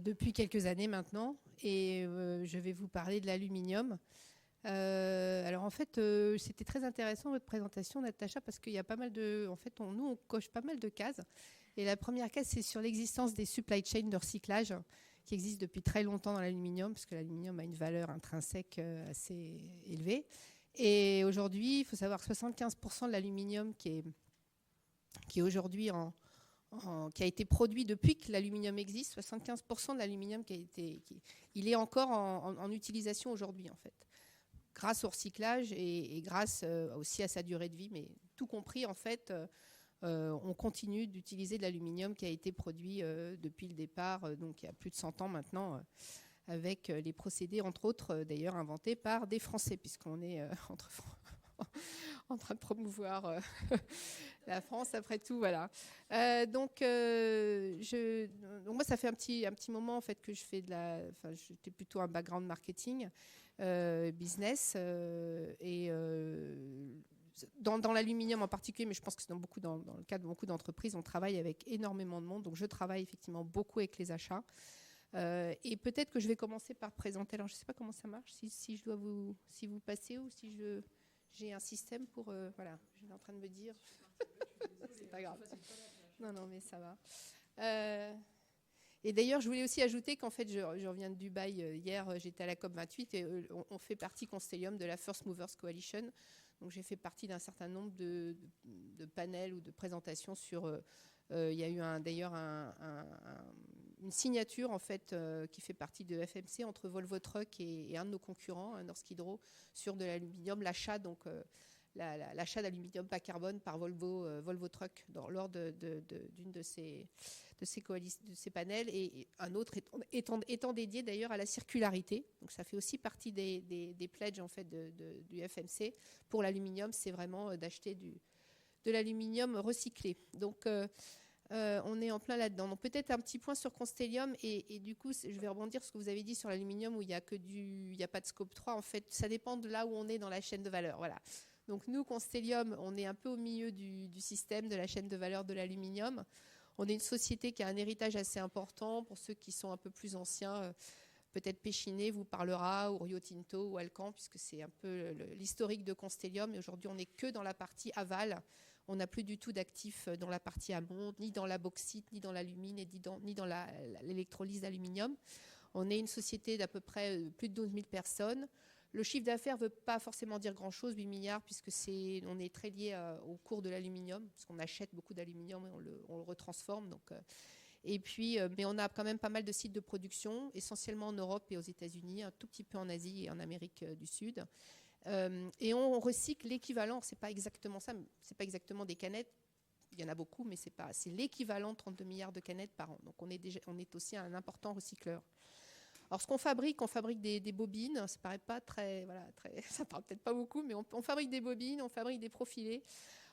depuis quelques années maintenant. Et je vais vous parler de l'aluminium. Alors en fait, c'était très intéressant votre présentation, Natacha, parce qu'il y a pas mal de... En fait, nous, on coche pas mal de cases. Et la première case, c'est sur l'existence des supply chains de recyclage qui existent depuis très longtemps dans l'aluminium, parce que l'aluminium a une valeur intrinsèque assez élevée. Et aujourd'hui, il faut savoir que 75% de l'aluminium qui est aujourd'hui qui a été produit depuis que l'aluminium existe, 75% de l'aluminium il est encore en utilisation aujourd'hui, en fait, grâce au recyclage et grâce aussi à sa durée de vie, mais tout compris, en fait, on continue d'utiliser de l'aluminium qui a été produit depuis le départ, donc il y a plus de 100 ans maintenant, avec les procédés, entre autres, d'ailleurs, inventés par des Français, puisqu'on est en train de promouvoir la France, après tout, voilà. Donc moi, ça fait un petit moment, en fait, que je fais j'étais plutôt un background marketing, business, et dans l'aluminium en particulier, mais je pense que c'est dans le cas de beaucoup d'entreprises, on travaille avec énormément de monde. Donc, je travaille effectivement beaucoup avec les achats. Et peut-être que je vais commencer par présenter. Alors, je ne sais pas comment ça marche, si vous passez ou si j'ai un système pour... voilà, je suis en train de me dire... c'est pas grave. Non, mais ça va. Et d'ailleurs, je voulais aussi ajouter qu'en fait, je reviens de Dubaï hier, j'étais à la COP28 et on fait partie Constellium de la First Movers Coalition. Donc, j'ai fait partie d'un certain nombre de panels ou de présentations sur... il y a eu d'ailleurs une signature en fait, qui fait partie de FMC entre Volvo Truck et un de nos concurrents, Norsk Hydro, sur de l'aluminium, l'achat d'aluminium bas carbone par Volvo Truck lors d'une de ces panels, et un autre étant dédié d'ailleurs à la circularité. Donc ça fait aussi partie des pledges en fait du FMC pour l'aluminium, c'est vraiment d'acheter de l'aluminium recyclé. Donc on est en plein là-dedans. Donc peut-être un petit point sur Constellium, et du coup je vais rebondir sur ce que vous avez dit sur l'aluminium où il n'y a pas de scope 3. En fait, ça dépend de là où on est dans la chaîne de valeur. Voilà. Donc nous, Constellium, on est un peu au milieu du système de la chaîne de valeur de l'aluminium. On est une société qui a un héritage assez important. Pour ceux qui sont un peu plus anciens, peut-être Péchiné vous parlera, ou Rio Tinto, ou Alcan, puisque c'est un peu l'historique de Constellium. Et aujourd'hui, on n'est que dans la partie aval. On n'a plus du tout d'actifs dans la partie amont, ni dans la bauxite, ni dans l'alumine, ni dans l'électrolyse d'aluminium. On est une société d'à peu près plus de 12 000 personnes. Le chiffre d'affaires ne veut pas forcément dire grand-chose, 8 milliards, puisque on est très lié au cours de l'aluminium, parce qu'on achète beaucoup d'aluminium et on le retransforme. Donc, et puis, mais on a quand même pas mal de sites de production, essentiellement en Europe et aux États-Unis, un tout petit peu en Asie et en Amérique du Sud. Et on recycle l'équivalent, c'est pas exactement ça, c'est pas exactement des canettes, il y en a beaucoup, mais c'est l'équivalent de 32 milliards de canettes par an. Donc on est aussi un important recycleur. Alors ce qu'on fabrique, on fabrique des bobines, ça paraît pas ça parle peut-être pas beaucoup, mais on fabrique des bobines, on fabrique des profilés,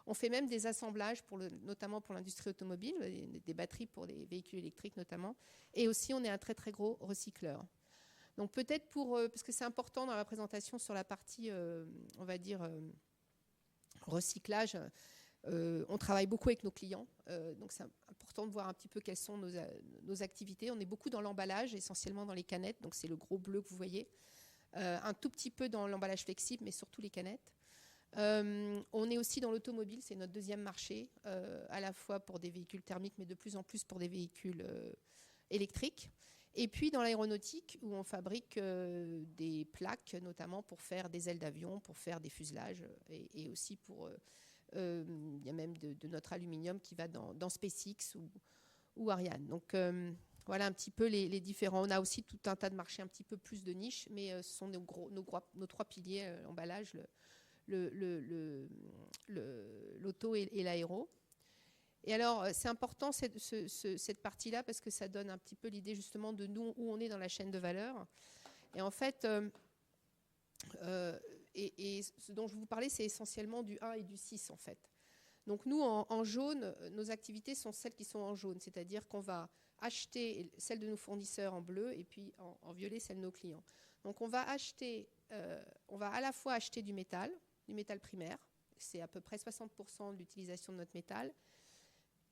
on fait même des assemblages, notamment pour l'industrie automobile, des batteries pour les véhicules électriques notamment, et aussi on est un très très gros recycleur. Donc peut-être parce que c'est important dans la présentation sur la partie, on va dire, recyclage, on travaille beaucoup avec nos clients, donc c'est important de voir un petit peu quelles sont nos activités. On est beaucoup dans l'emballage, essentiellement dans les canettes, donc c'est le gros bleu que vous voyez, un tout petit peu dans l'emballage flexible, mais surtout les canettes. On est aussi dans l'automobile, c'est notre deuxième marché, à la fois pour des véhicules thermiques, mais de plus en plus pour des véhicules électriques. Et puis dans l'aéronautique, où on fabrique des plaques, notamment pour faire des ailes d'avion, pour faire des fuselages, et aussi pour... il y a même de notre aluminium qui va dans SpaceX ou Ariane. Donc voilà un petit peu les différents. On a aussi tout un tas de marchés un petit peu plus de niche, mais ce sont nos trois piliers, l'emballage, l'auto et l'aéro. Et alors, c'est important cette partie-là parce que ça donne un petit peu l'idée justement de nous, où on est dans la chaîne de valeur. Et en fait, et ce dont je vous parlais, c'est essentiellement du 1 et du 6 en fait. Donc nous, en jaune, nos activités sont celles qui sont en jaune, c'est-à-dire qu'on va acheter celles de nos fournisseurs en bleu et puis en violet celles de nos clients. Donc on va à la fois acheter du métal primaire, c'est à peu près 60% de l'utilisation de notre métal,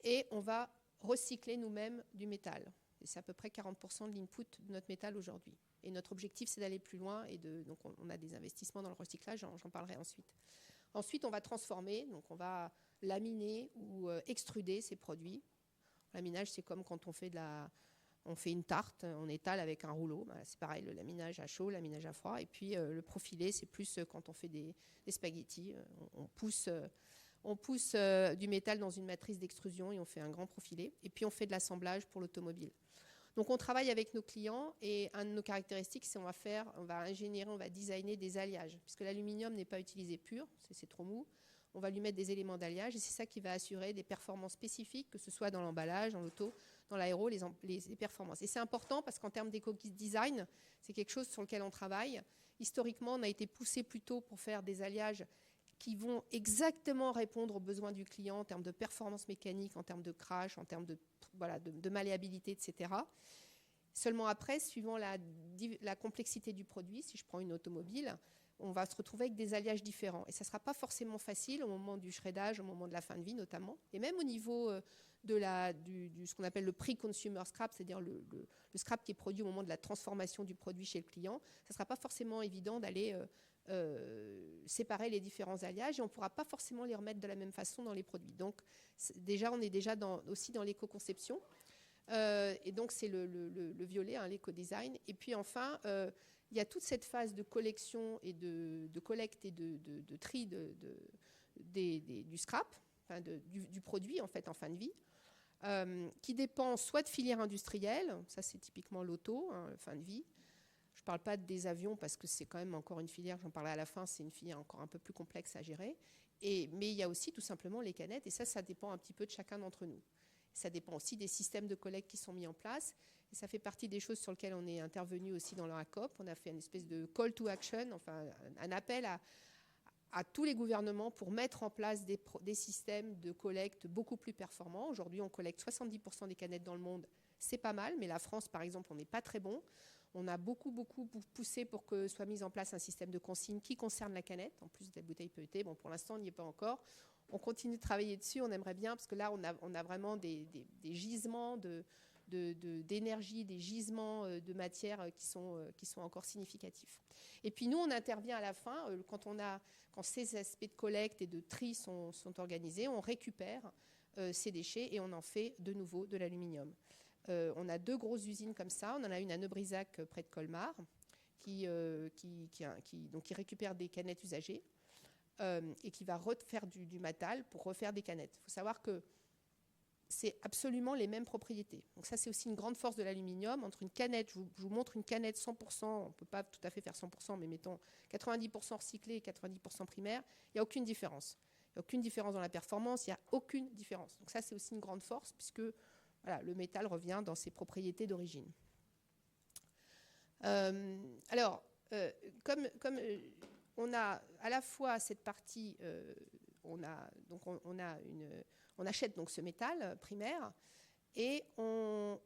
et on va recycler nous-mêmes du métal. Et c'est à peu près 40% de l'input de notre métal aujourd'hui. Et notre objectif, c'est d'aller plus loin. Donc, on a des investissements dans le recyclage, j'en parlerai ensuite. Ensuite, on va transformer, donc on va laminer ou extruder ces produits. Laminage, c'est comme quand on fait une tarte, on étale avec un rouleau. C'est pareil, le laminage à chaud, le laminage à froid. Et puis le profilé, c'est plus quand on fait des spaghettis. On pousse du métal dans une matrice d'extrusion et on fait un grand profilé. Et puis on fait de l'assemblage pour l'automobile. Donc on travaille avec nos clients et un de nos caractéristiques, c'est on va ingénierer, on va designer des alliages. Puisque l'aluminium n'est pas utilisé pur, c'est trop mou. On va lui mettre des éléments d'alliage et c'est ça qui va assurer des performances spécifiques, que ce soit dans l'emballage, dans l'auto, dans l'aéro, les performances. Et c'est important parce qu'en termes d'éco-design, c'est quelque chose sur lequel on travaille. Historiquement, on a été poussé plutôt pour faire des alliages qui vont exactement répondre aux besoins du client en termes de performance mécanique, en termes de crash, en termes de malléabilité, etc. Seulement après, suivant la complexité du produit, si je prends une automobile, on va se retrouver avec des alliages différents. Et ça ne sera pas forcément facile au moment du shreddage, au moment de la fin de vie notamment. Et même au niveau de ce qu'on appelle le pre-consumer scrap, c'est-à-dire le scrap qui est produit au moment de la transformation du produit chez le client, ça ne sera pas forcément évident d'aller séparer les différents alliages et on ne pourra pas forcément les remettre de la même façon dans les produits. Donc déjà, on est déjà aussi dans l'éco-conception. Et donc c'est le violet, hein, l'éco-design. Et puis enfin, il y a toute cette phase de collection et de collecte et de tri du scrap, enfin du produit en fait en fin de vie, qui dépend soit de filières industrielles, ça c'est typiquement l'auto, hein, fin de vie. Je ne parle pas des avions parce que c'est quand même encore une filière, j'en parlerai à la fin, c'est une filière encore un peu plus complexe à gérer. Mais il y a aussi tout simplement les canettes et ça dépend un petit peu de chacun d'entre nous. Ça dépend aussi des systèmes de collecte qui sont mis en place. Et ça fait partie des choses sur lesquelles on est intervenu aussi dans la COP. On a fait une espèce de call to action, enfin un appel à tous les gouvernements pour mettre en place des systèmes de collecte beaucoup plus performants. Aujourd'hui, on collecte 70% des canettes dans le monde. C'est pas mal, mais la France, par exemple, on n'est pas très bon. On a beaucoup poussé pour que soit mis en place un système de consigne qui concerne la canette, en plus des bouteilles PET. Bon, pour l'instant, on n'y est pas encore. On continue de travailler dessus, on aimerait bien, parce que là, on a vraiment des gisements d'énergie, des gisements de matière qui sont encore significatifs. Et puis nous, on intervient à la fin, quand ces aspects de collecte et de tri sont organisés, on récupère ces déchets et on en fait de nouveau de l'aluminium. On a 2 grosses usines comme ça. On en a une à Neubrisach, près de Colmar, qui récupère des canettes usagées et qui va refaire du métal pour refaire des canettes. Il faut savoir que c'est absolument les mêmes propriétés. Donc ça, c'est aussi une grande force de l'aluminium. Entre une canette, je vous montre une canette 100%, on ne peut pas tout à fait faire 100%, mais mettons 90% recyclé et 90% primaire, il n'y a aucune différence. Il n'y a aucune différence dans la performance, il n'y a aucune différence. Donc ça, c'est aussi une grande force, puisque voilà, le métal revient dans ses propriétés d'origine. Comme on a à la fois cette partie, on achète donc ce métal primaire et une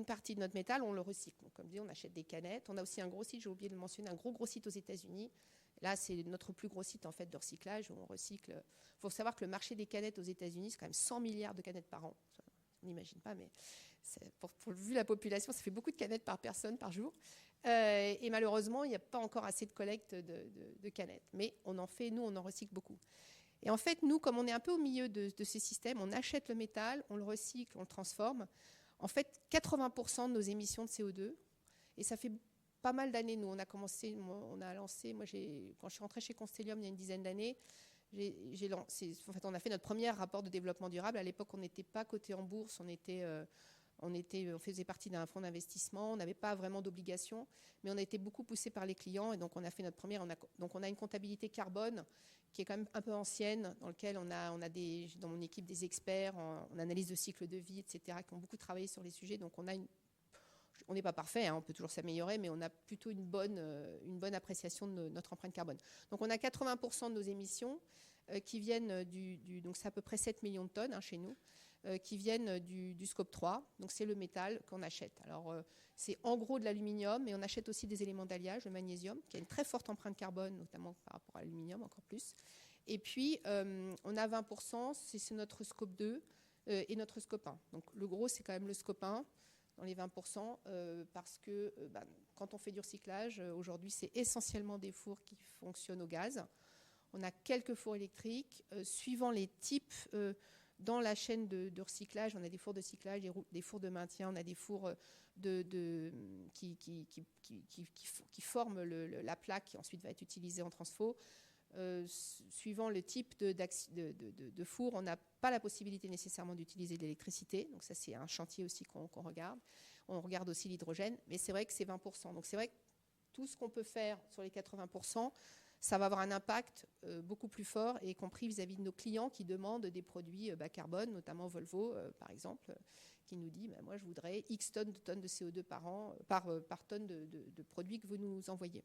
partie de notre métal, on le recycle. Donc, comme dit, on achète des canettes. On a aussi un gros site, j'ai oublié de le mentionner, un gros site aux États-Unis. Là, c'est notre plus gros site en fait de recyclage où on recycle. Il faut savoir que le marché des canettes aux États-Unis, c'est quand même 100 milliards de canettes par an. On n'imagine pas, mais vu la population, ça fait beaucoup de canettes par personne par jour. Et malheureusement, il n'y a pas encore assez de collecte de canettes. Mais on en fait, nous, on en recycle beaucoup. Et en fait, nous, comme on est un peu au milieu de ces systèmes, on achète le métal, on le recycle, on le transforme. En fait, 80% de nos émissions de CO2, et ça fait pas mal d'années, nous, on a lancé, quand je suis rentrée chez Constellium il y a une dizaine d'années, on a fait notre premier rapport de développement durable. À l'époque, on n'était pas coté en bourse, on faisait partie d'un fonds d'investissement, on n'avait pas vraiment d'obligations, mais on a été beaucoup poussé par les clients et donc on a fait notre première. Donc on a une comptabilité carbone qui est quand même un peu ancienne, dans lequel on a dans mon équipe des experts en analyse de cycle de vie, etc., qui ont beaucoup travaillé sur les sujets. Donc on n'est pas parfait, hein, on peut toujours s'améliorer, mais on a plutôt une bonne appréciation de notre empreinte carbone. Donc on a 80% de nos émissions qui viennent donc c'est à peu près 7 millions de tonnes chez nous, qui viennent du scope 3. Donc c'est le métal qu'on achète. Alors c'est en gros de l'aluminium, mais on achète aussi des éléments d'alliage, le magnésium, qui a une très forte empreinte carbone, notamment par rapport à l'aluminium encore plus. Et puis on a 20%, c'est notre scope 2, et notre scope 1. Donc le gros, c'est quand même le scope 1 dans les 20%, parce que quand on fait du recyclage, aujourd'hui, c'est essentiellement des fours qui fonctionnent au gaz. On a quelques fours électriques. Suivant les types, dans la chaîne de recyclage, on a des fours de cyclage, des fours de maintien, on a des fours qui forment la plaque qui ensuite va être utilisée en transfo. Suivant le type de four, on n'a pas la possibilité nécessairement d'utiliser de l'électricité. Donc ça, c'est un chantier aussi qu'on regarde. On regarde aussi l'hydrogène, mais c'est vrai que c'est 20%. Donc c'est vrai que tout ce qu'on peut faire sur les 80%, ça va avoir un impact beaucoup plus fort, y compris vis-à-vis de nos clients qui demandent des produits bas carbone, notamment Volvo, par exemple, qui nous dit moi, je voudrais X tonnes de CO2 par an, par tonne de produits que vous nous envoyez.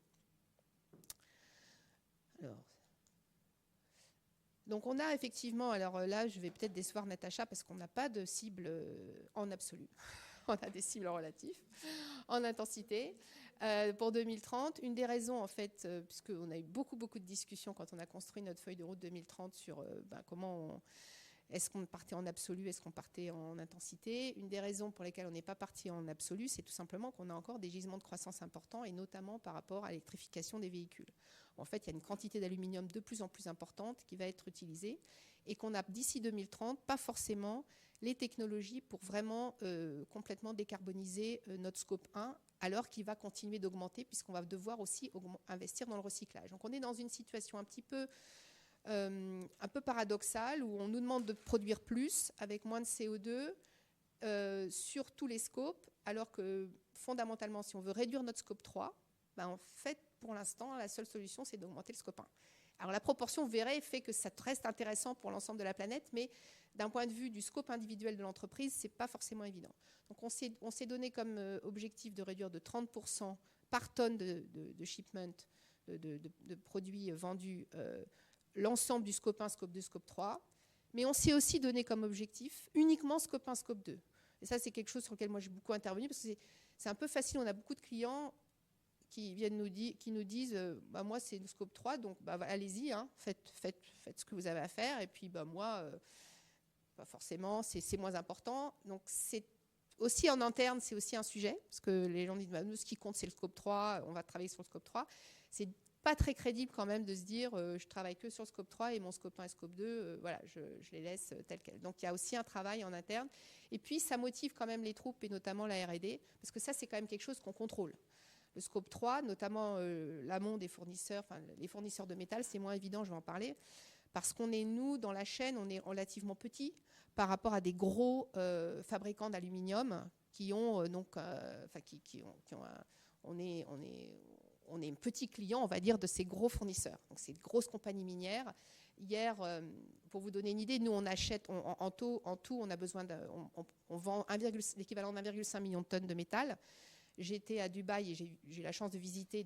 Alors, donc on a effectivement, alors là je vais peut-être décevoir Natacha parce qu'on n'a pas de cible en absolu. On a des cibles relatifs, en intensité. Pour 2030, une des raisons en fait, puisqu'on a eu beaucoup de discussions quand on a construit notre feuille de route 2030 sur comment est-ce qu'on partait en absolu, est-ce qu'on partait en intensité. Une des raisons pour lesquelles on n'est pas parti en absolu, c'est tout simplement qu'on a encore des gisements de croissance importants, et notamment par rapport à l'électrification des véhicules. En fait, il y a une quantité d'aluminium de plus en plus importante qui va être utilisée, et qu'on a d'ici 2030 pas forcément les technologies pour vraiment complètement décarboniser notre scope 1, alors qu'il va continuer d'augmenter puisqu'on va devoir aussi investir dans le recyclage. Donc on est dans une situation un peu paradoxale, où on nous demande de produire plus avec moins de CO2 sur tous les scopes, alors que fondamentalement, si on veut réduire notre scope 3, en fait, pour l'instant, la seule solution, c'est d'augmenter le scope 1. Alors la proportion, vous verrez, fait que ça reste intéressant pour l'ensemble de la planète, mais d'un point de vue du scope individuel de l'entreprise, ce n'est pas forcément évident. Donc on s'est donné comme objectif de réduire de 30% par tonne de shipment, de produits vendus, l'ensemble du scope 1, scope 2, scope 3. Mais on s'est aussi donné comme objectif uniquement scope 1, scope 2. Et ça, c'est quelque chose sur lequel moi j'ai beaucoup intervenu, parce que c'est un peu facile, on a beaucoup de clients qui nous disent moi c'est le scope 3, donc allez-y, hein, faites ce que vous avez à faire, et puis moi pas forcément, c'est moins important. Donc c'est aussi en interne, c'est aussi un sujet, parce que les gens disent nous, ce qui compte c'est le scope 3, on va travailler sur le scope 3. C'est pas très crédible quand même de se dire je travaille que sur le scope 3 et mon scope 1 et scope 2, voilà, je les laisse tels quels. Donc il y a aussi un travail en interne, et puis ça motive quand même les troupes, et notamment la R&D, parce que ça c'est quand même quelque chose qu'on contrôle. Le scope 3, notamment l'amont des fournisseurs, enfin les fournisseurs de métal, c'est moins évident, je vais en parler, parce qu'on est, nous, dans la chaîne, on est relativement petit par rapport à des gros fabricants d'aluminium qui ont on est un petit client, on va dire, de ces gros fournisseurs. Donc c'est de grosses compagnies minières. Hier, pour vous donner une idée, nous on achète en tout, on a besoin on vend l'équivalent d'1,5 million de tonnes de métal. J'étais à Dubaï et j'ai eu la chance de visiter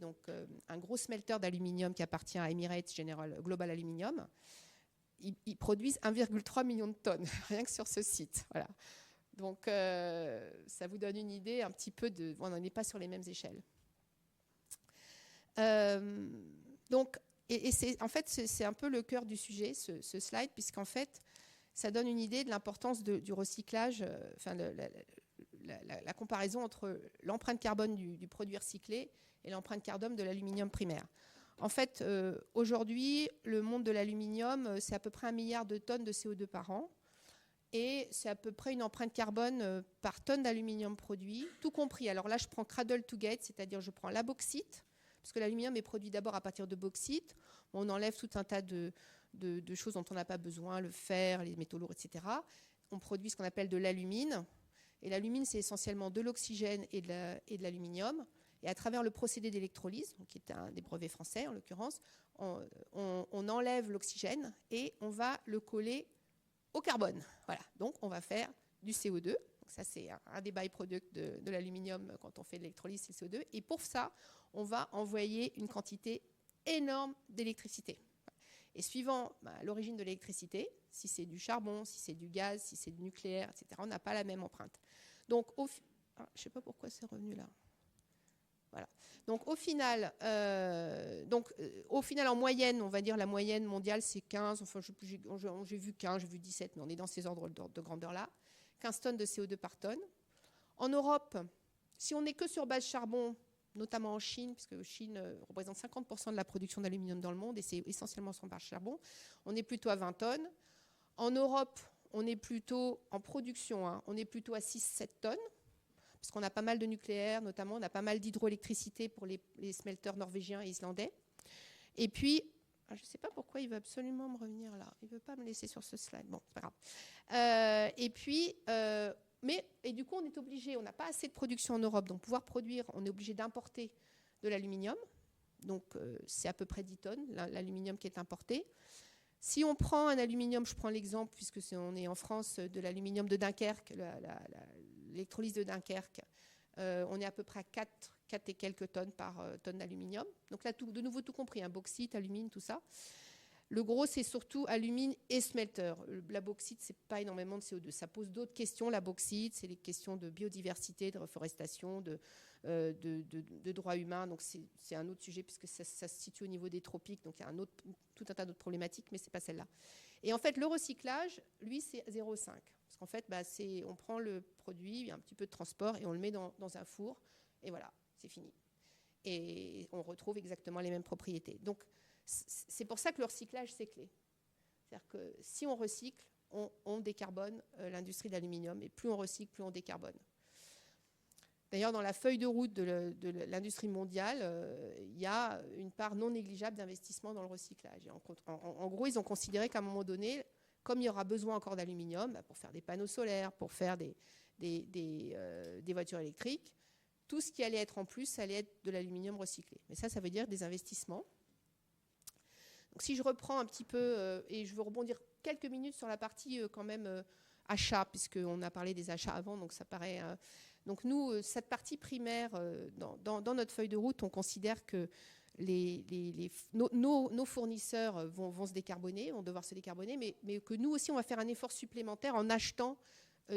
un gros smelter d'aluminium qui appartient à Emirates Global Aluminium. Ils produisent 1,3 million de tonnes, rien que sur ce site. Voilà. Donc, ça vous donne une idée un petit peu on n'en est pas sur les mêmes échelles. Donc, en fait, c'est un peu le cœur du sujet, ce slide, puisqu'en fait, ça donne une idée de l'importance du recyclage, la comparaison entre l'empreinte carbone du produit recyclé et l'empreinte carbone de l'aluminium primaire. En fait, aujourd'hui, le monde de l'aluminium, c'est à peu près 1 milliard de tonnes de CO2 par an. Et c'est à peu près une empreinte carbone par tonne d'aluminium produit, tout compris. Alors là, je prends cradle to gate, c'est-à-dire je prends la bauxite, parce que l'aluminium est produit d'abord à partir de bauxite. On enlève tout un tas de choses dont on n'a pas besoin, le fer, les métaux lourds, etc. On produit ce qu'on appelle de l'alumine. Et l'alumine, c'est essentiellement de l'oxygène et de l'aluminium. Et à travers le procédé d'électrolyse, qui est un des brevets français en l'occurrence, on enlève l'oxygène et on va le coller au carbone. Voilà. Donc on va faire du CO2. Donc ça, c'est un des byproducts de l'aluminium quand on fait de l'électrolyse, c'est le CO2. Et pour ça, on va envoyer une quantité énorme d'électricité. Et suivant l'origine de l'électricité, si c'est du charbon, si c'est du gaz, si c'est du nucléaire, etc., on n'a pas la même empreinte. Donc, je ne sais pas pourquoi c'est revenu là. Voilà. Donc au final, en moyenne, on va dire la moyenne mondiale, c'est 15. Enfin, j'ai vu 15, j'ai vu 17, mais on est dans ces ordres de grandeur-là. 15 tonnes de CO2 par tonne. En Europe, si on n'est que sur base charbon, notamment en Chine, puisque Chine représente 50% de la production d'aluminium dans le monde, et c'est essentiellement sur base charbon, on est plutôt à 20 tonnes. En Europe, on est plutôt en production, hein, on est plutôt à 6-7 tonnes, parce qu'on a pas mal de nucléaire, notamment, on a pas mal d'hydroélectricité pour les smelters norvégiens et islandais. Et puis, je ne sais pas pourquoi il veut absolument me revenir là. Il ne veut pas me laisser sur ce slide. Bon, c'est pas grave. Et du coup, on est obligé, on n'a pas assez de production en Europe, donc pouvoir produire, on est obligé d'importer de l'aluminium. Donc, c'est à peu près 10 tonnes, l'aluminium qui est importé. Si on prend un aluminium, je prends l'exemple, puisque on est en France, de l'aluminium de Dunkerque, l'électrolyse de Dunkerque, on est à peu près à 4 et quelques tonnes par tonne d'aluminium. Donc là, de nouveau, tout compris, hein, bauxite, alumine, tout ça. Le gros, c'est surtout alumine et smelter. La bauxite, ce n'est pas énormément de CO2. Ça pose d'autres questions, la bauxite. C'est les questions de biodiversité, de reforestation, de droits humains. Donc, c'est un autre sujet puisque ça se situe au niveau des tropiques. Donc, il y a tout un tas d'autres problématiques, mais ce n'est pas celle-là. Et en fait, le recyclage, lui, c'est 0,5. Parce qu'en fait, on prend le produit, il y a un petit peu de transport et on le met dans un four. Et voilà, c'est fini. Et on retrouve exactement les mêmes propriétés. Donc, c'est pour ça que le recyclage, c'est clé. C'est-à-dire que si on recycle, on décarbone l'industrie de l'aluminium. Et plus on recycle, plus on décarbone. D'ailleurs, dans la feuille de route de l'industrie mondiale, il y a une part non négligeable d'investissement dans le recyclage. Et en gros, ils ont considéré qu'à un moment donné, comme il y aura besoin encore d'aluminium pour faire des panneaux solaires, pour faire des voitures électriques, tout ce qui allait être en plus, ça allait être de l'aluminium recyclé. Mais ça veut dire des investissements. Donc, si je reprends un petit peu, et je veux rebondir quelques minutes sur la partie quand même achat, puisqu'on a parlé des achats avant, donc ça paraît... donc nous, cette partie primaire, dans notre feuille de route, on considère que nos fournisseurs vont se décarboner, vont devoir se décarboner, mais que nous aussi, on va faire un effort supplémentaire en achetant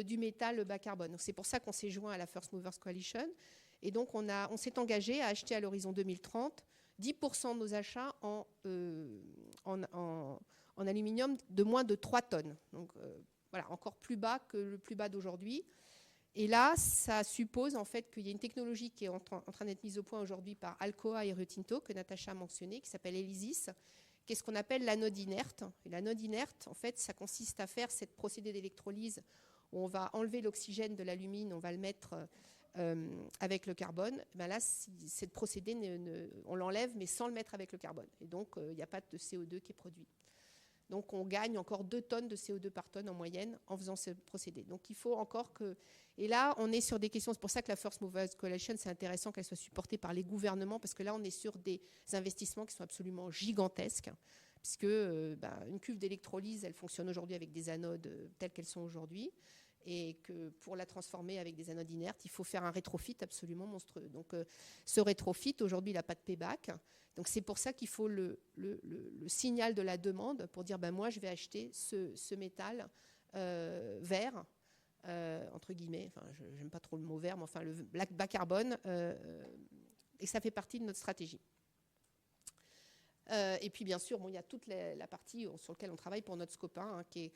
du métal bas carbone. C'est pour ça qu'on s'est joint à la First Movers Coalition. Et donc, on s'est engagé à acheter à l'horizon 2030 10% de nos achats en aluminium de moins de 3 tonnes. Donc, voilà, encore plus bas que le plus bas d'aujourd'hui. Et là, ça suppose en fait qu'il y a une technologie qui est en train d'être mise au point aujourd'hui par Alcoa et Rio Tinto, que Natacha a mentionné, qui s'appelle ELYSIS, qui est ce qu'on appelle l'anode inerte. Et l'anode inerte, en fait, ça consiste à faire cette procédé d'électrolyse où on va enlever l'oxygène de l'alumine, on va le mettre... avec le carbone, ben là, cette procédé, on l'enlève, mais sans le mettre avec le carbone. Et donc, il n'y a pas de CO2 qui est produit. Donc, on gagne encore 2 tonnes de CO2 par tonne en moyenne en faisant ce procédé. Donc, il faut encore que... Et là, on est sur des questions... C'est pour ça que la First Movers Coalition, c'est intéressant qu'elle soit supportée par les gouvernements, parce que là, on est sur des investissements qui sont absolument gigantesques, puisque une cuve d'électrolyse, elle fonctionne aujourd'hui avec des anodes telles qu'elles sont aujourd'hui. Et que pour la transformer avec des anodes inertes, il faut faire un rétrofit absolument monstrueux. Donc, ce rétrofit, aujourd'hui, il n'a pas de payback. Donc, c'est pour ça qu'il faut le signal de la demande pour dire, moi, je vais acheter ce métal vert, entre guillemets. Enfin, je n'aime pas trop le mot vert, mais enfin, le bas carbone. Et ça fait partie de notre stratégie. Et puis, bien sûr, il y a toute la partie sur laquelle on travaille pour notre scope 1, qui est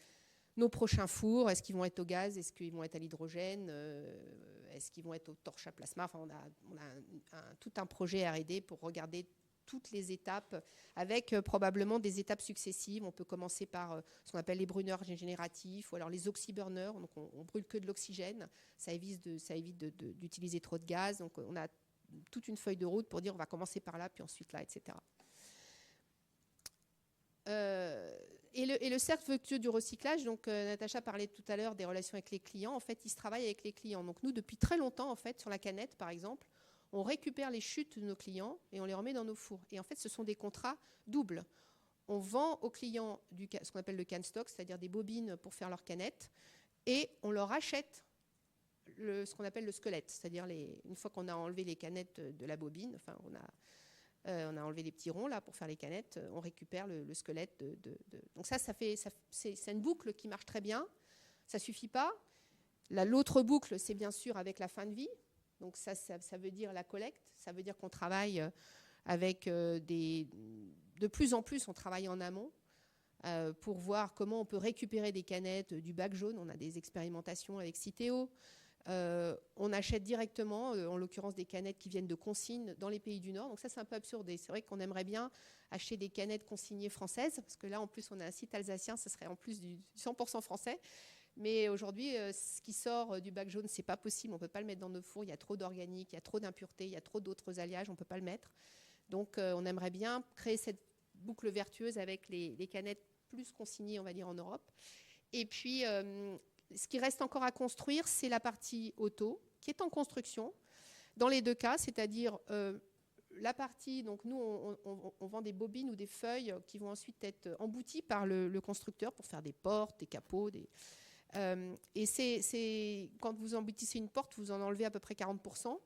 nos prochains fours. Est-ce qu'ils vont être au gaz? Est-ce qu'ils vont être à l'hydrogène? Est-ce qu'ils vont être au torche à plasma? Enfin, on a tout un projet R&D pour regarder toutes les étapes, avec probablement des étapes successives. On peut commencer par ce qu'on appelle les brûleurs génératifs, ou alors les oxyburners. Donc, on brûle que de l'oxygène. Ça évite d'utiliser trop de gaz. Donc, on a toute une feuille de route pour dire on va commencer par là, puis ensuite là, etc. Et le cercle vertueux du recyclage, donc Natacha parlait tout à l'heure des relations avec les clients. En fait, ils se travaillent avec les clients. Donc nous, depuis très longtemps, en fait, sur la canette, par exemple, on récupère les chutes de nos clients et on les remet dans nos fours. Et en fait, ce sont des contrats doubles. On vend aux clients ce qu'on appelle le can stock, c'est-à-dire des bobines pour faire leurs canettes, et on leur achète ce qu'on appelle le squelette, c'est-à-dire une fois qu'on a enlevé les canettes de la bobine, enfin, on a enlevé les petits ronds là pour faire les canettes, on récupère le squelette Donc c'est une boucle qui marche très bien. Ça suffit pas. L'autre boucle, c'est bien sûr avec la fin de vie. Donc ça veut dire la collecte. Ça veut dire qu'on travaille avec de plus en plus, on travaille en amont pour voir comment on peut récupérer des canettes du bac jaune. On a des expérimentations avec Citeo. On achète directement, en l'occurrence des canettes qui viennent de consignes dans les pays du Nord. Donc ça, c'est un peu absurde. Et c'est vrai qu'on aimerait bien acheter des canettes consignées françaises, parce que là, en plus, on a un site alsacien, ce serait en plus du 100% français. Mais aujourd'hui, ce qui sort du bac jaune, c'est pas possible. On peut pas le mettre dans nos fours. Il y a trop d'organique, il y a trop d'impuretés, il y a trop d'autres alliages. On peut pas le mettre. Donc, on aimerait bien créer cette boucle vertueuse avec les canettes plus consignées, on va dire, en Europe. Et puis, ce qui reste encore à construire, c'est la partie auto, qui est en construction, dans les deux cas, c'est-à-dire la partie, donc nous, on vend des bobines ou des feuilles qui vont ensuite être embouties par le constructeur pour faire des portes, des capots, et quand vous emboutissez une porte, vous en enlevez à peu près 40%.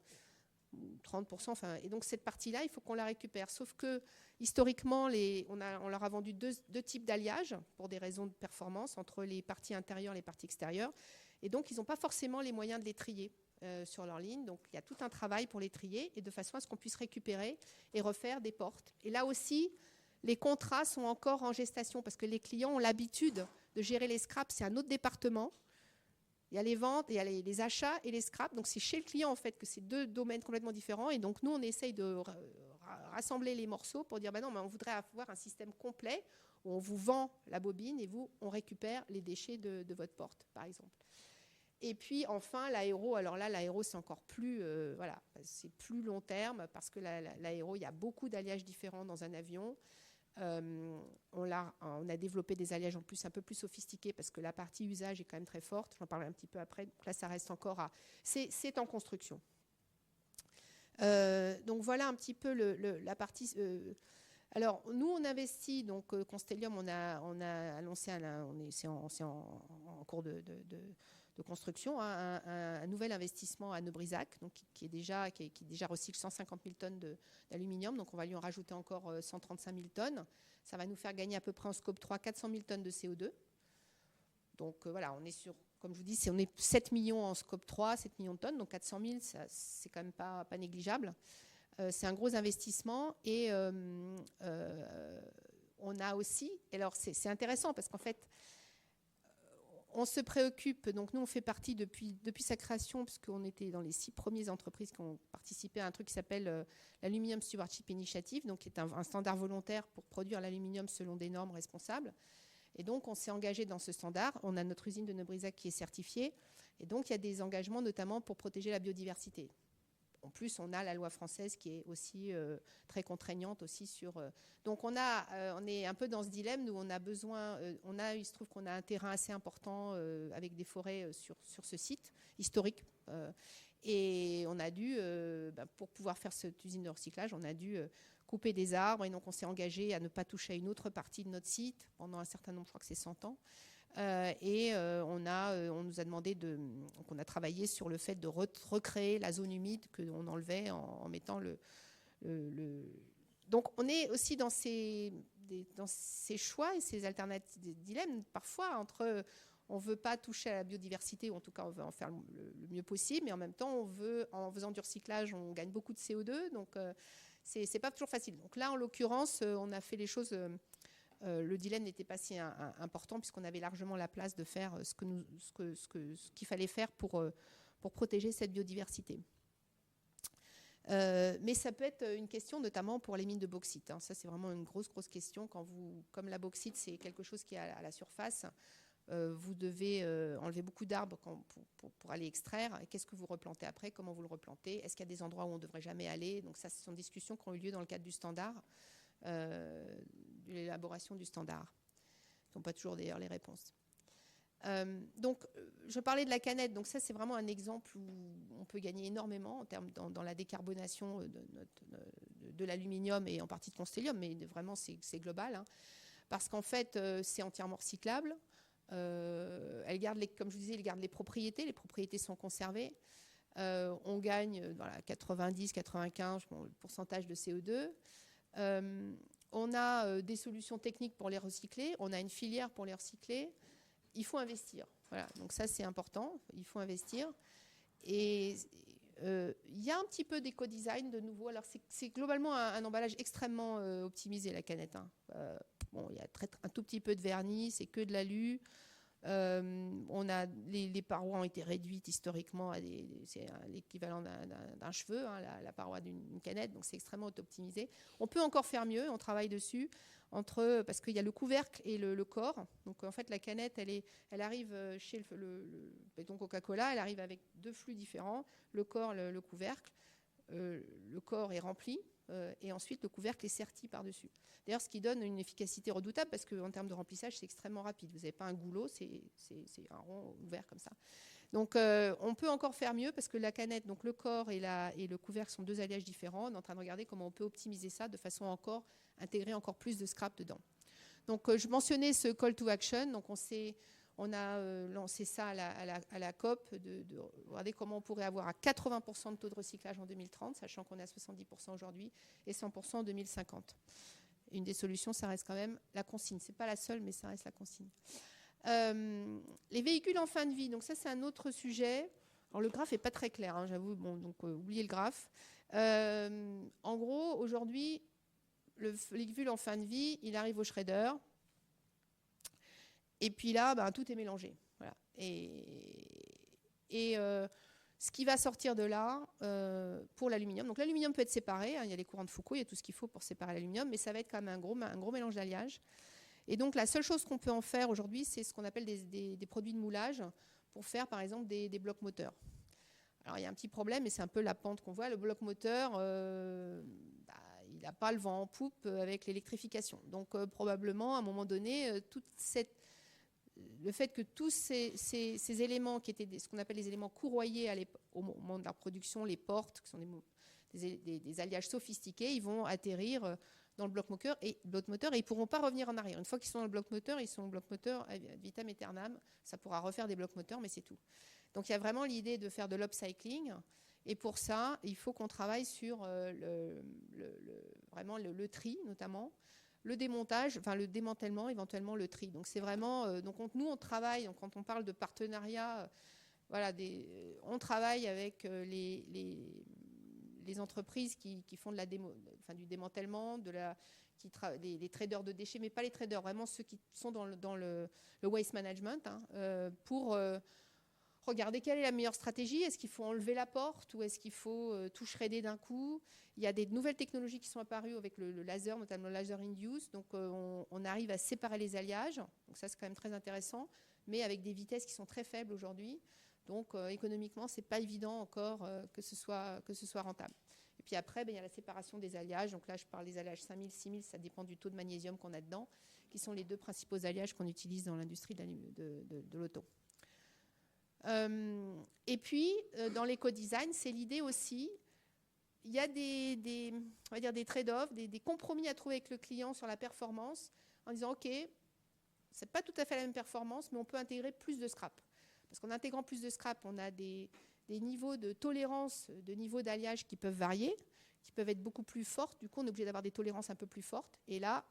30%, enfin, et donc cette partie-là, il faut qu'on la récupère. Sauf que historiquement, on leur a vendu deux types d'alliages pour des raisons de performance entre les parties intérieures et les parties extérieures. Et donc, ils n'ont pas forcément les moyens de les trier sur leur ligne. Donc, il y a tout un travail pour les trier et de façon à ce qu'on puisse récupérer et refaire des portes. Et là aussi, les contrats sont encore en gestation parce que les clients ont l'habitude de gérer les scraps. C'est un autre département. Il y a les ventes, il y a les achats et les scraps. Donc, c'est chez le client, en fait, que c'est deux domaines complètement différents. Et donc, nous, on essaye de rassembler les morceaux pour dire, non, mais on voudrait avoir un système complet où on vous vend la bobine et vous, on récupère les déchets de votre porte, par exemple. Et puis, enfin, l'aéro. Alors là, l'aéro, c'est encore plus, c'est plus long terme parce que l'aéro, il y a beaucoup d'alliages différents dans un avion. On a développé des alliages en plus un peu plus sophistiqués parce que la partie usage est quand même très forte. J'en parlerai un petit peu après. Donc là, ça reste encore c'est en construction. Donc voilà un petit peu la partie. Alors nous, on investit. Donc Constellium, on a annoncé, c'est en cours de construction, un nouvel investissement à Neubrisac, donc qui déjà recycle 150 000 tonnes d'aluminium. Donc on va lui en rajouter encore 135 000 tonnes. Ça va nous faire gagner à peu près en scope 3 400 000 tonnes de CO2. Donc voilà, on est sur, comme je vous dis, on est 7 millions en scope 3, 7 millions de tonnes. Donc 400 000, c'est quand même pas négligeable. C'est un gros investissement. Et on a aussi, alors c'est intéressant parce qu'en fait, on se préoccupe, donc nous on fait partie depuis sa création, puisqu'on était dans les 6 premières entreprises qui ont participé à un truc qui s'appelle l'Aluminium Stewardship Initiative, donc qui est un standard volontaire pour produire l'aluminium selon des normes responsables. Et donc on s'est engagé dans ce standard. On a notre usine de Neubrisac qui est certifiée. Et donc il y a des engagements notamment pour protéger la biodiversité. En plus, on a la loi française qui est aussi très contraignante aussi sur. Donc, on est un peu dans ce dilemme. Nous, on a besoin. Il se trouve qu'on a un terrain assez important avec des forêts sur ce site historique. Et on a dû, pour pouvoir faire cette usine de recyclage, on a dû couper des arbres. Et donc, on s'est engagé à ne pas toucher à une autre partie de notre site pendant un certain nombre, je crois que c'est 100 ans. On nous a demandé on a travaillé sur le fait de recréer la zone humide qu'on enlevait en mettant Donc on est aussi dans ces choix et ces alternatives, des dilemmes parfois entre on veut pas toucher à la biodiversité, ou en tout cas on veut en faire le mieux possible, mais en même temps en faisant du recyclage, on gagne beaucoup de CO2, donc c'est pas toujours facile. Donc là en l'occurrence, on a fait les choses. Le dilemme n'était pas si important puisqu'on avait largement la place de faire ce qu'il fallait faire pour protéger cette biodiversité. Mais ça peut être une question notamment pour les mines de bauxite. Ça, c'est vraiment une grosse question. Comme la bauxite, c'est quelque chose qui est à la surface, vous devez enlever beaucoup d'arbres pour aller extraire. Qu'est-ce que vous replantez après? Comment vous le replantez? Est-ce qu'il y a des endroits où on ne devrait jamais aller? Donc ça, ce sont des discussions qui ont eu lieu dans le cadre du standard. De l'élaboration du standard. Ils n'ont pas toujours d'ailleurs les réponses. Donc, je parlais de la canette. Donc ça, c'est vraiment un exemple où on peut gagner énormément en termes dans la décarbonation de l'aluminium et en partie de Constellium, mais vraiment, c'est global. Parce qu'en fait, c'est entièrement recyclable. Elle garde comme je vous disais, elle garde les propriétés. Les propriétés sont conservées. On gagne 90-95 le pourcentage de CO2. On a des solutions techniques pour les recycler, on a une filière pour les recycler. Il faut investir. Voilà, donc ça c'est important, il faut investir. Et Il y a un petit peu d'éco-design de nouveau. Alors, c'est globalement un emballage extrêmement optimisé, la canette. Hein. Bon, il y a un tout petit peu de vernis, c'est que de l'alu. Les parois ont été réduites historiquement c'est l'équivalent d'un cheveu, hein, la paroi d'une canette, donc c'est extrêmement optimisé. On peut encore faire mieux, on travaille dessus, parce qu'il y a le couvercle et le corps. Donc en fait la canette, elle arrive chez le Coca-Cola, elle arrive avec 2 flux différents, le corps, le couvercle. Le corps est rempli et ensuite le couvercle est serti par-dessus. D'ailleurs, ce qui donne une efficacité redoutable parce qu'en termes de remplissage, c'est extrêmement rapide. Vous n'avez pas un goulot, c'est un rond ouvert comme ça. Donc, on peut encore faire mieux parce que la canette, donc le corps et le couvercle sont 2 alliages différents. On est en train de regarder comment on peut optimiser ça de façon à intégrer encore plus de scrap dedans. Donc, je mentionnais ce call to action. Donc, on a lancé ça à la COP, de regarder comment on pourrait avoir à 80% de taux de recyclage en 2030, sachant qu'on est à 70% aujourd'hui et 100% en 2050. Une des solutions, ça reste quand même la consigne. Ce n'est pas la seule, mais ça reste la consigne. Les véhicules en fin de vie, donc ça, c'est un autre sujet. Alors, le graphe n'est pas très clair, hein, j'avoue. Bon, donc, oubliez le graphe. En gros, aujourd'hui, le véhicule en fin de vie, il arrive au shredder. Et puis là, tout est mélangé. Voilà. Ce qui va sortir de là pour l'aluminium. Donc l'aluminium peut être séparé. Hein, il y a les courants de Foucault, il y a tout ce qu'il faut pour séparer l'aluminium, mais ça va être quand même un gros mélange d'alliages. Et donc la seule chose qu'on peut en faire aujourd'hui, c'est ce qu'on appelle des produits de moulage pour faire par exemple des blocs moteurs. Alors il y a un petit problème, et c'est un peu la pente qu'on voit. Le bloc moteur, il n'a pas le vent en poupe avec l'électrification. Donc probablement, à un moment donné, le fait que tous ces éléments qui étaient ce qu'on appelle les éléments courroyés au moment de leur production, les portes, qui sont des alliages sophistiqués, ils vont atterrir dans le bloc moteur et ils ne pourront pas revenir en arrière. Une fois qu'ils sont dans le bloc moteur, ils sont dans le bloc moteur ad vitam aeternam. Ça pourra refaire des blocs moteurs, mais c'est tout. Donc il y a vraiment l'idée de faire de l'upcycling. Et pour ça, il faut qu'on travaille sur vraiment le tri, notamment. Le démontage, enfin le démantèlement, éventuellement le tri. Donc c'est vraiment, nous on travaille. Donc, quand on parle de partenariat, on travaille avec les entreprises qui font du démantèlement, les traders de déchets, mais pas les traders, vraiment ceux qui sont dans le waste management, hein, pour regarder quelle est la meilleure stratégie. Est-ce qu'il faut enlever la porte ou est-ce qu'il faut tout shredder d'un coup? Il y a des nouvelles technologies qui sont apparues avec le laser, notamment le laser induce. Donc, on arrive à séparer les alliages. Donc, ça, c'est quand même très intéressant, mais avec des vitesses qui sont très faibles aujourd'hui. Donc, économiquement, ce n'est pas évident encore que ce soit rentable. Et puis après, il y a la séparation des alliages. Donc là, je parle des alliages 5000, 6000. Ça dépend du taux de magnésium qu'on a dedans, qui sont les 2 principaux alliages qu'on utilise dans l'industrie de l'auto. Et puis, dans l'éco-design, c'est l'idée aussi, il y a on va dire des trade-offs, des compromis à trouver avec le client sur la performance, en disant, OK, ce n'est pas tout à fait la même performance, mais on peut intégrer plus de scrap. Parce qu'en intégrant plus de scrap, on a des niveaux de tolérance, de niveaux d'alliage qui peuvent varier, qui peuvent être beaucoup plus fortes. Du coup, on est obligé d'avoir des tolérances un peu plus fortes. Et là,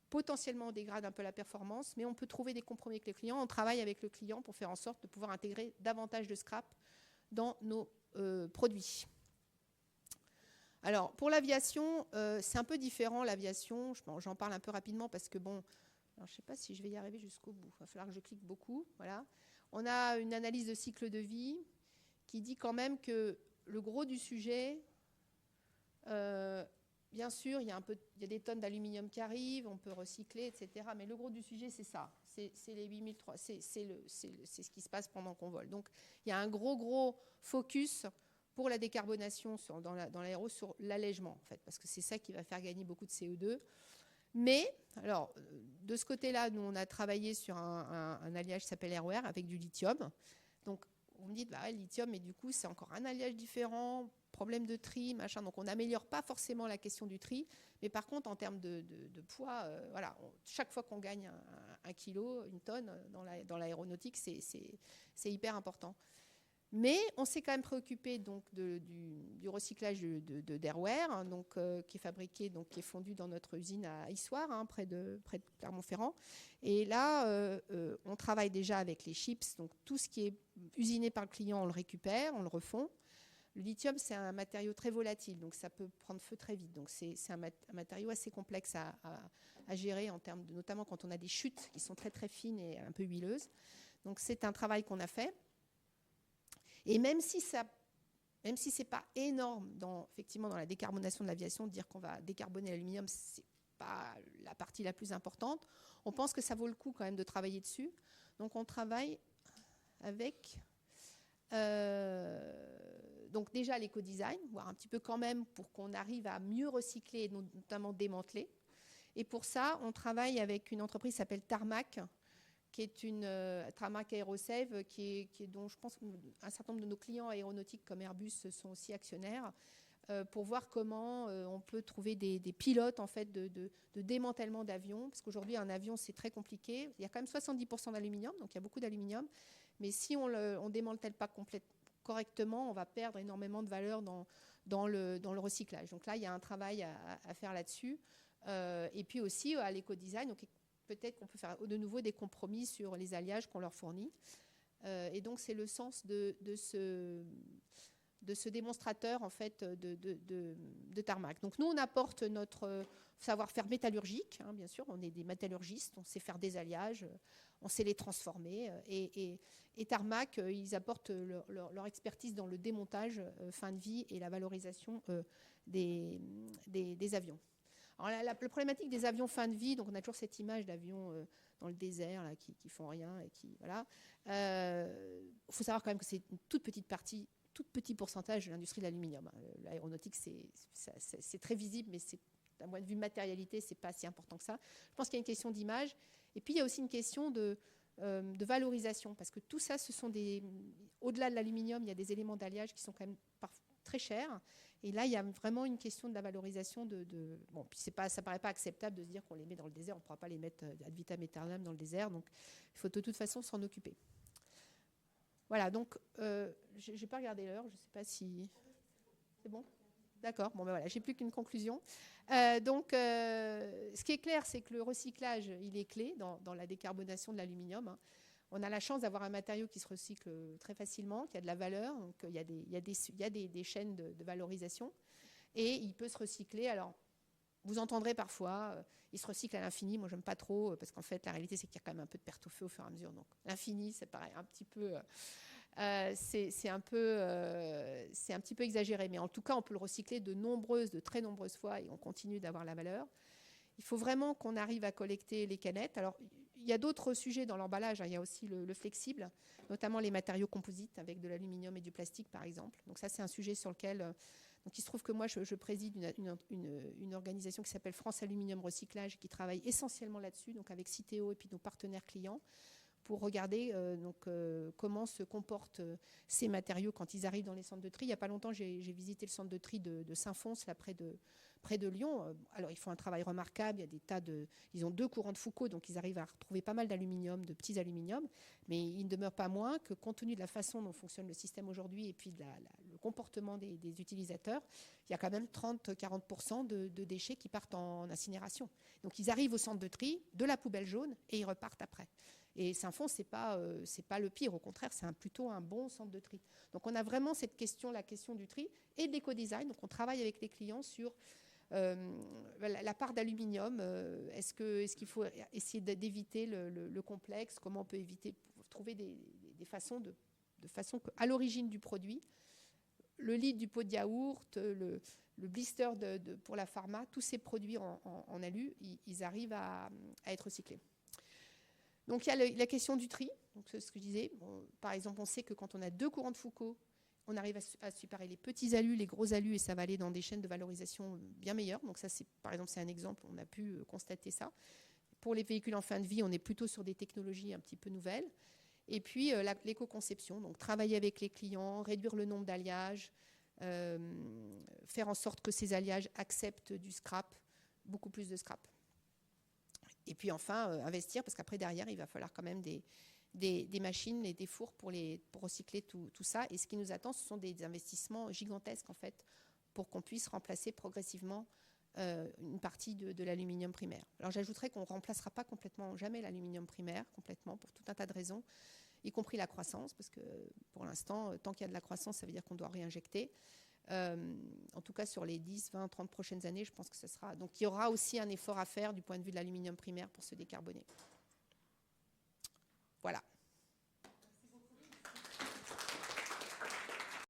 potentiellement, on dégrade un peu la performance, mais on peut trouver des compromis avec le client. On travaille avec le client pour faire en sorte de pouvoir intégrer davantage de scrap dans nos produits. Alors, pour l'aviation, c'est un peu différent, l'aviation. J'en parle un peu rapidement parce que, bon, alors, je ne sais pas si je vais y arriver jusqu'au bout. Il va falloir que je clique beaucoup. Voilà. On a une analyse de cycle de vie qui dit quand même que le gros du sujet... bien sûr, il y a des tonnes d'aluminium qui arrivent, on peut recycler, etc. Mais le gros du sujet, c'est ça. C'est les 8300, c'est ce qui se passe pendant qu'on vole. Donc, il y a un gros focus pour la décarbonation dans l'aéro sur l'allègement, en fait, parce que c'est ça qui va faire gagner beaucoup de CO2. Mais, alors, de ce côté-là, nous, on a travaillé sur un alliage qui s'appelle Airware avec du lithium. Donc, on me dit, le lithium, mais du coup, c'est encore un alliage différent, problème de tri, machin. Donc, on n'améliore pas forcément la question du tri. Mais par contre, en termes de poids, chaque fois qu'on gagne un kilo, une tonne dans l'aéronautique, c'est hyper important. Mais on s'est quand même préoccupé donc, du recyclage d'Airware, hein, qui est fabriqué, donc, qui est fondu dans notre usine à Issoire, hein, près de Clermont-Ferrand. Et là, on travaille déjà avec les chips. Donc, tout ce qui est usiné par le client, on le récupère, on le refond. Le lithium, c'est un matériau très volatile, donc ça peut prendre feu très vite. Donc c'est un matériau assez complexe à gérer, en termes de, notamment quand on a des chutes qui sont très très fines et un peu huileuses. Donc c'est un travail qu'on a fait. Et même si ce n'est pas énorme effectivement dans la décarbonation de l'aviation, de dire qu'on va décarboner l'aluminium, ce n'est pas la partie la plus importante. On pense que ça vaut le coup quand même de travailler dessus. Donc on travaille avec donc déjà l'éco-design, voir un petit peu quand même pour qu'on arrive à mieux recycler et notamment démanteler. Et pour ça, on travaille avec une entreprise qui s'appelle Tarmac, qui est Tarmac Aerosave, dont je pense qu'un certain nombre de nos clients aéronautiques comme Airbus sont aussi actionnaires, pour voir comment on peut trouver des pilotes en fait, de démantèlement d'avions. Parce qu'aujourd'hui, un avion, c'est très compliqué. Il y a quand même 70% d'aluminium, donc il y a beaucoup d'aluminium. Mais si on ne démantèle pas correctement, on va perdre énormément de valeur dans le recyclage. Donc là, il y a un travail à faire là-dessus. Et puis aussi à l'éco-design, donc peut-être qu'on peut faire de nouveau des compromis sur les alliages qu'on leur fournit. Et donc c'est le sens de ce démonstrateur en fait, de Tarmac. Donc nous, on apporte notre savoir-faire métallurgique, hein, bien sûr, on est des métallurgistes, on sait faire des alliages, on sait les transformer. Et Tarmac, ils apportent leur expertise dans le démontage fin de vie et la valorisation des avions. Alors la problématique des avions fin de vie, donc on a toujours cette image d'avions dans le désert là, qui font rien et qui voilà. Faut savoir quand même que c'est une toute petite partie, tout petit pourcentage de l'industrie de l'aluminium. L'aéronautique, c'est très visible, mais d'un point de vue matérialité, c'est pas si important que ça. Je pense qu'il y a une question d'image, et puis il y a aussi une question de valorisation, parce que tout ça, au-delà de l'aluminium, il y a des éléments d'alliage qui sont quand même très chers. Et là, il y a vraiment une question de la valorisation bon, puis ça paraît pas acceptable de se dire qu'on les met dans le désert, on ne pourra pas les mettre ad vitam aeternam dans le désert, donc il faut de toute façon s'en occuper. Voilà, donc je n'ai pas regardé l'heure, je ne sais pas si... C'est bon ? D'accord, bon ben voilà, j'ai plus qu'une conclusion. Ce qui est clair, c'est que le recyclage, il est clé dans la décarbonation de l'aluminium, hein. On a la chance d'avoir un matériau qui se recycle très facilement, qui a de la valeur, donc il y a des chaînes de valorisation, et il peut se recycler. Alors, vous entendrez parfois, il se recycle à l'infini. Moi, j'aime pas trop, parce qu'en fait, la réalité, c'est qu'il y a quand même un peu de perte au feu au fur et à mesure. Donc, l'infini, ça paraît un petit peu... c'est un petit peu exagéré, mais en tout cas, on peut le recycler de très nombreuses fois, et on continue d'avoir la valeur. Il faut vraiment qu'on arrive à collecter les canettes. Alors, il y a d'autres sujets dans l'emballage, hein. Il y a aussi le flexible, notamment les matériaux composites avec de l'aluminium et du plastique, par exemple. Donc ça, c'est un sujet sur lequel... Donc il se trouve que moi, je préside une organisation qui s'appelle France Aluminium Recyclage, qui travaille essentiellement là-dessus, donc avec Citeo et puis nos partenaires clients, pour regarder comment se comportent ces matériaux quand ils arrivent dans les centres de tri. Il n'y a pas longtemps, j'ai visité le centre de tri de Saint-Fons, là, près de Lyon. Alors, ils font un travail remarquable. Il y a ils ont 2 courants de Foucault, donc ils arrivent à retrouver pas mal d'aluminium, de petits aluminiums. Mais il ne demeure pas moins que, compte tenu de la façon dont fonctionne le système aujourd'hui et puis le comportement des utilisateurs, il y a quand même 30-40% de déchets qui partent en incinération. Donc, ils arrivent au centre de tri, de la poubelle jaune, et ils repartent après. Et Saint-Fons, ce n'est pas le pire. Au contraire, c'est plutôt un bon centre de tri. Donc, on a vraiment cette question, la question du tri et de l'éco-design. Donc, on travaille avec les clients sur la part d'aluminium. Est-ce qu'il faut essayer d'éviter le complexe? Comment on peut trouver des façons de façon qu'à l'origine du produit, le litre du pot de yaourt, le blister pour la pharma, tous ces produits en alu, ils arrivent à être recyclés. Donc, il y a la question du tri. Donc, c'est ce que je disais. Bon, par exemple, on sait que quand on a 2 courants de Foucault, on arrive à séparer les petits alus, les gros alus, et ça va aller dans des chaînes de valorisation bien meilleures. Donc, ça, par exemple, c'est un exemple. On a pu constater ça. Pour les véhicules en fin de vie, on est plutôt sur des technologies un petit peu nouvelles. Et puis, l'éco-conception. Donc, travailler avec les clients, réduire le nombre d'alliages, faire en sorte que ces alliages acceptent du scrap, beaucoup plus de scrap. Et puis enfin, investir, parce qu'après, derrière, il va falloir quand même des machines et des fours pour recycler tout ça. Et ce qui nous attend, ce sont des investissements gigantesques, en fait, pour qu'on puisse remplacer progressivement une partie de l'aluminium primaire. Alors, j'ajouterais qu'on ne remplacera pas jamais l'aluminium primaire, complètement, pour tout un tas de raisons. y compris la croissance, parce que pour l'instant, tant qu'il y a de la croissance, ça veut dire qu'on doit réinjecter. En tout cas, sur les 10, 20, 30 prochaines années, je pense que ce sera... Donc, il y aura aussi un effort à faire du point de vue de l'aluminium primaire pour se décarboner. Voilà.